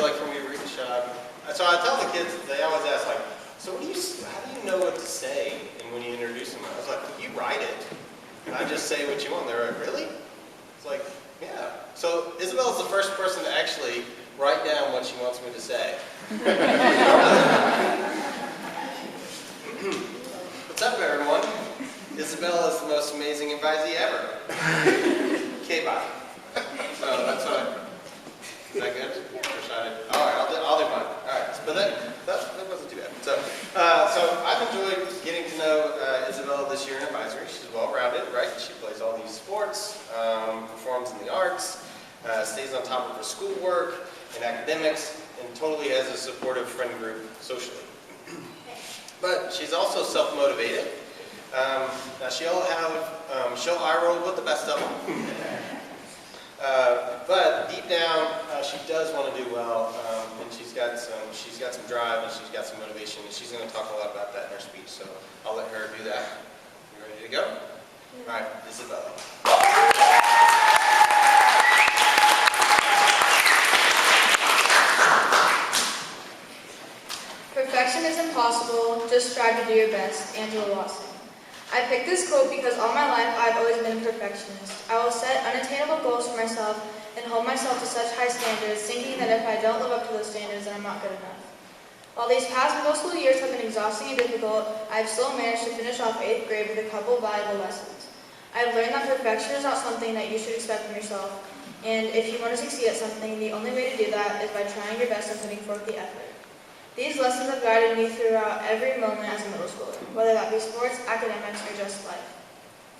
like for me to read the shot. So I tell the kids, they always ask like, so how do you know what to say when you introduce them? I was like, well, you write it. And I just say what you want. They're like, really? It's like, yeah. So Isabela's the first person to actually write down what she wants me to say. What's up, everyone? Isabela is the most amazing advisee ever. Okay, bye. So that's what I... Is that good? Or should I? All right, I'll do mine. All right, but that wasn't too bad. So I've enjoyed getting to know Isabela this year in advisory. She's well-rounded, right? She plays all these sports, performs in the arts, stays on top of her schoolwork and academics, and totally has a supportive friend group socially. But she's also self-motivated. Now she'll eye roll with the best of them. But deep down, she does want to do well, and she's got some drive, and she's got some motivation, and she's going to talk a lot about that in her speech. So I'll let her do that. You ready to go? All right, Isabela. Perfection is impossible. Just strive to do your best. Angela Watson. I picked this quote because all my life I've always been a perfectionist. I will set unattainable goals for myself and hold myself to such high standards, thinking that if I don't live up to those standards, then I'm not good enough. While these past middle school years have been exhausting and difficult, I've still managed to finish off 8th grade with a couple valuable lessons. I've learned that perfection is not something that you should expect from yourself, and if you want to succeed at something, the only way to do that is by trying your best and putting forth the effort. These lessons have guided me throughout every moment as a middle schooler, whether that be sports, academics, or just life.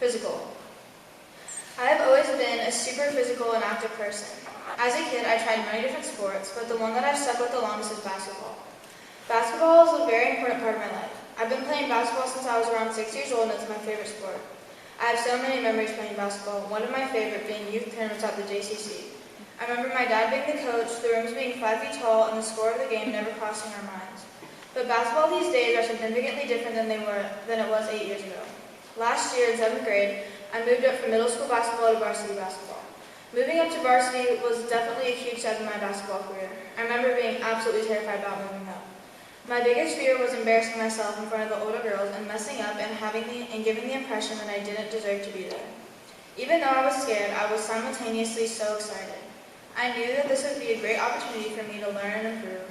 Physical. I have always been a super physical and active person. As a kid, I tried many different sports, but the one that I've stuck with the longest is basketball. Basketball is a very important part of my life. I've been playing basketball since I was around 6 years old, and it's my favorite sport. I have so many memories playing basketball, one of my favorite being youth tournaments at the JCC. I remember my dad being the coach, the rooms being 5 feet tall, and the score of the game never crossing our minds. But basketball these days are significantly different than it was 8 years ago. Last year in 7th grade, I moved up from middle school basketball to varsity basketball. Moving up to varsity was definitely a huge step in my basketball career. I remember being absolutely terrified about moving up. My biggest fear was embarrassing myself in front of the older girls and messing up and giving the impression that I didn't deserve to be there. Even though I was scared, I was simultaneously so excited. I knew that this would be a great opportunity for me to learn and improve.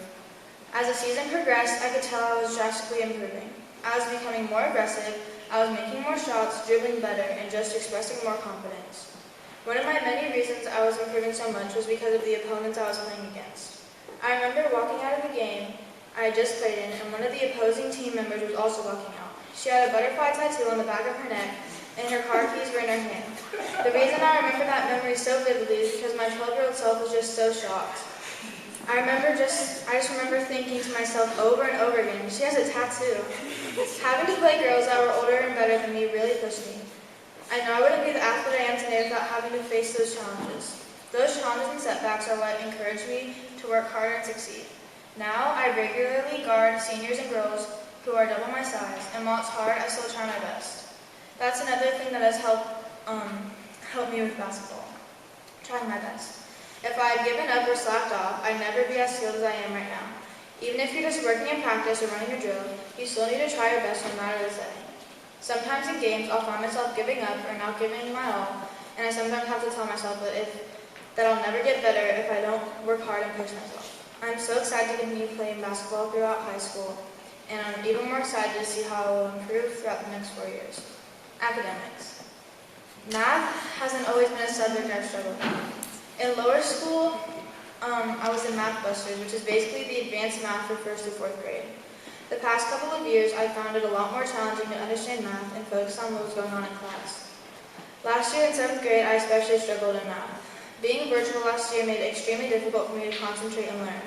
As the season progressed, I could tell I was drastically improving. I was becoming more aggressive, I was making more shots, dribbling better, and just expressing more confidence. One of my many reasons I was improving so much was because of the opponents I was playing against. I remember walking out of the game I had just played in, and one of the opposing team members was also walking out. She had a butterfly tattoo on the back of her neck, and her car keys were in her hand. The reason I remember that memory so vividly is because my 12-year-old self was just so shocked. I just remember thinking to myself over and over again, she has a tattoo. Having to play girls that were older and better than me really pushed me. I know I wouldn't be the athlete I am today without having to face those challenges. Those challenges and setbacks are what encouraged me to work harder and succeed. Now I regularly guard seniors and girls who are double my size, and while it's hard, I still try my best. That's another thing that has helped me with basketball. Trying my best. If I had given up or slacked off, I'd never be as skilled as I am right now. Even if you're just working in practice or running a drill, you still need to try your best no matter the setting. Sometimes in games, I'll find myself giving up or not giving my all, and I sometimes have to tell myself that I'll never get better if I don't work hard and push myself. I'm so excited to continue playing basketball throughout high school, and I'm even more excited to see how I will improve throughout the next 4 years. Academics. Math hasn't always been a subject I've struggled with. In lower school, I was in Math Busters, which is basically the advanced math for 1st to 4th grade. The past couple of years, I found it a lot more challenging to understand math and focus on what was going on in class. Last year in 7th grade, I especially struggled in math. Being virtual last year made it extremely difficult for me to concentrate and learn.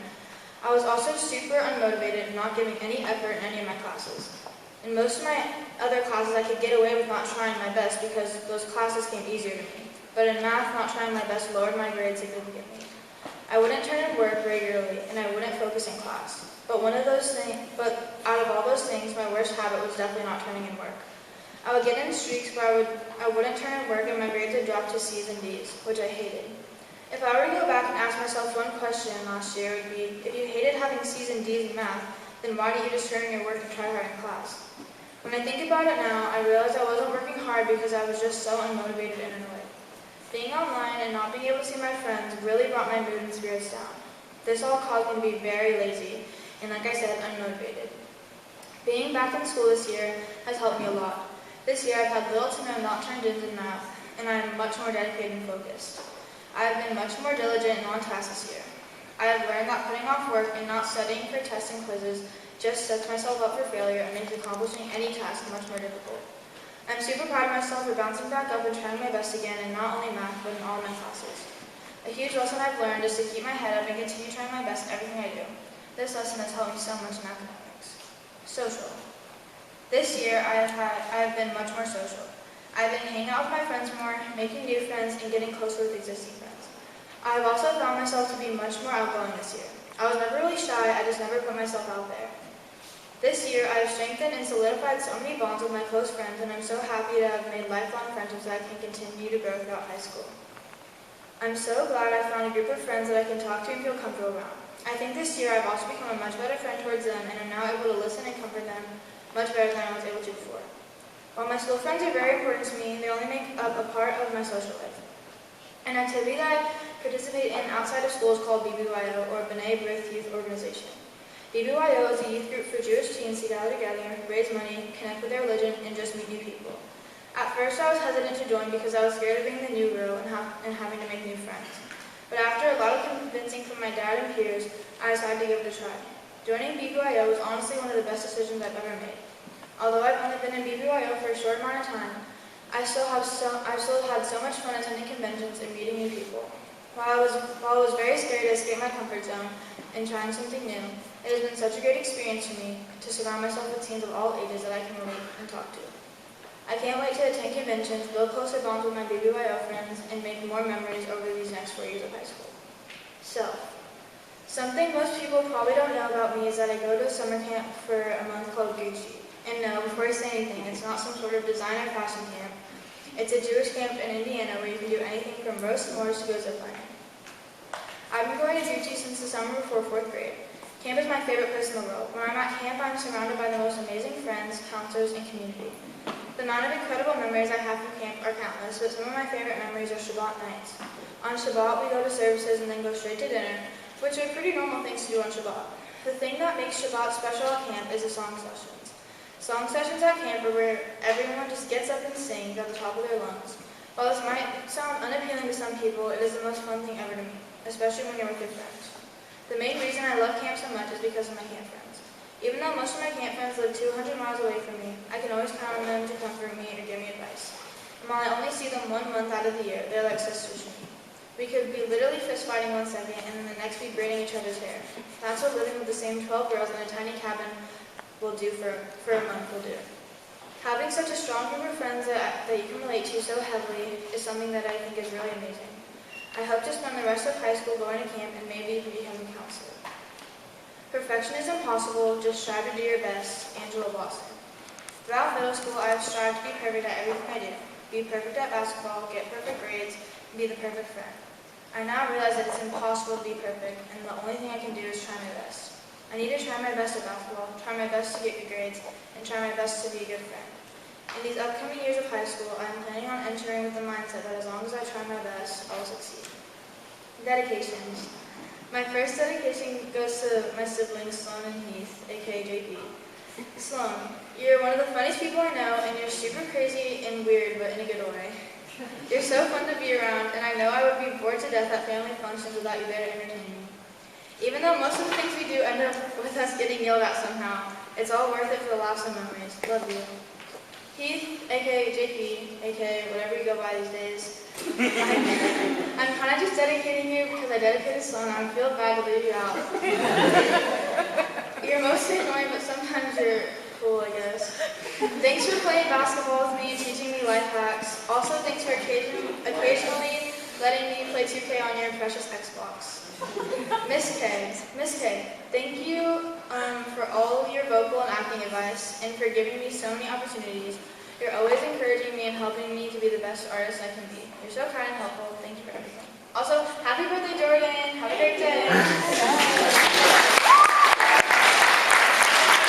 I was also super unmotivated and not giving any effort in any of my classes. In most of my other classes, I could get away with not trying my best because those classes came easier to me. But in math, not trying my best lowered my grades significantly. I wouldn't turn in work regularly, and I wouldn't focus in class. But out of all those things, my worst habit was definitely not turning in work. I would get in streaks where I wouldn't turn in work and my grades would drop to C's and D's, which I hated. If I were to go back and ask myself one question last year would be, if you hated having C's and D's in math, then why didn't you just turn in your work and try hard in class? When I think about it now, I realize I wasn't working hard because I was just so unmotivated and annoyed. Being online and not being able to see my friends really brought my mood and spirits down. This all caused me to be very lazy and, like I said, unmotivated. Being back in school this year has helped me a lot. This year I've had little to no not turned ins in math, and I am much more dedicated and focused. I have been much more diligent and on task this year. I have learned that putting off work and not studying for tests and quizzes just sets myself up for failure and makes accomplishing any task much more difficult. I'm super proud of myself for bouncing back up and trying my best again in not only math, but in all my classes. A huge lesson I've learned is to keep my head up and continue trying my best in everything I do. This lesson has helped me so much in academics. Social. This year, I have been much more social. I've been hanging out with my friends more, making new friends, and getting closer with existing friends. I have also found myself to be much more outgoing this year. I was never really shy, I just never put myself out there. This year, I have strengthened and solidified so many bonds with my close friends, and I'm so happy to have made lifelong friendships that I can continue to grow throughout high school. I'm so glad I found a group of friends that I can talk to and feel comfortable around. I think this year I've also become a much better friend towards them, and am now able to listen and comfort them much better than I was able to before. While my school friends are very important to me, they only make up a part of my social life. An activity that I participate in outside of school is called BBYO, or B'nai B'rith Youth Organization. BBYO is a youth group for Jewish teens to gather together, raise money, connect with their religion, and just meet new people. At first I was hesitant to join because I was scared of being the new girl and having to make new friends. But after a lot of convincing from my dad and peers, I decided to give it a try. Joining BBYO was honestly one of the best decisions I've ever made. Although I've only been in BBYO for a short amount of time, I've still had so much fun attending conventions and meeting new people. While I was very scared to escape my comfort zone and trying something new, it has been such a great experience for me to surround myself with teens of all ages that I can relate and talk to. I can't wait to attend conventions, build closer bonds with my BBYO friends, and make more memories over these next 4 years of high school. So, something most people probably don't know about me is that I go to a summer camp for a month called Gucci. And no, before I say anything, it's not some sort of design or fashion camp. It's a Jewish camp in Indiana where you can do anything from roast s'mores to go ziplining. I've been going to Gucci since the summer before 4th grade. Camp is my favorite place in the world. When I'm at camp, I'm surrounded by the most amazing friends, counselors, and community. The amount of incredible memories I have from camp are countless, but some of my favorite memories are Shabbat nights. On Shabbat, we go to services and then go straight to dinner, which are pretty normal things to do on Shabbat. The thing that makes Shabbat special at camp is the song sessions. Song sessions at camp are where everyone just gets up and sings at the top of their lungs. While this might sound unappealing to some people, it is the most fun thing ever to me, especially when you're with your friends. The main reason I love camp so much is because of my camp friends. Even though most of my camp friends live 200 miles away from me, I can always count on them to comfort me or give me advice. And while I only see them 1 month out of the year, they're like sisters to me. We could be literally fist fighting 1 second and then the next be braiding each other's hair. That's what living with the same 12 girls in a tiny cabin will do for a month will do. Having such a strong group of friends that you can relate to so heavily is something that I think is really amazing. I hope to spend the rest of high school going to camp and maybe even becoming a counselor. Perfection is impossible, just strive to do your best. Angela Blossom. Throughout middle school, I have strived to be perfect at everything I do. Be perfect at basketball, get perfect grades, and be the perfect friend. I now realize that it's impossible to be perfect, and the only thing I can do is try my best. I need to try my best at basketball, try my best to get good grades, and try my best to be a good friend. In these upcoming years of high school, I am planning on entering with the mindset that as long as I try my best, I will succeed. Dedications. My first dedication goes to my siblings, Sloan and Heath, aka JP. Sloan, you're one of the funniest people I know, and you're super crazy and weird, but in a good way. You're so fun to be around, and I know I would be bored to death at family functions without you there to entertain me. Even though most of the things we do end up with us getting yelled at somehow, it's all worth it for the laughs and memories. Love you. Heath, aka JP, aka whatever you go by these days. I'm kind of just dedicating you because I dedicated Sloan. I feel bad to leave you out. You're mostly annoying, but sometimes you're cool, I guess. Thanks for playing basketball with me and teaching me life hacks. Also, thanks for occasionally letting me play 2K on your precious Xbox. Miss K, thank you for all your vocal and acting advice and for giving me so many opportunities. You're always encouraging me and helping me to be the best artist I can be. You're so kind and helpful. Thank you for everything. Also, happy birthday, Jordan. Have a great day. Yay!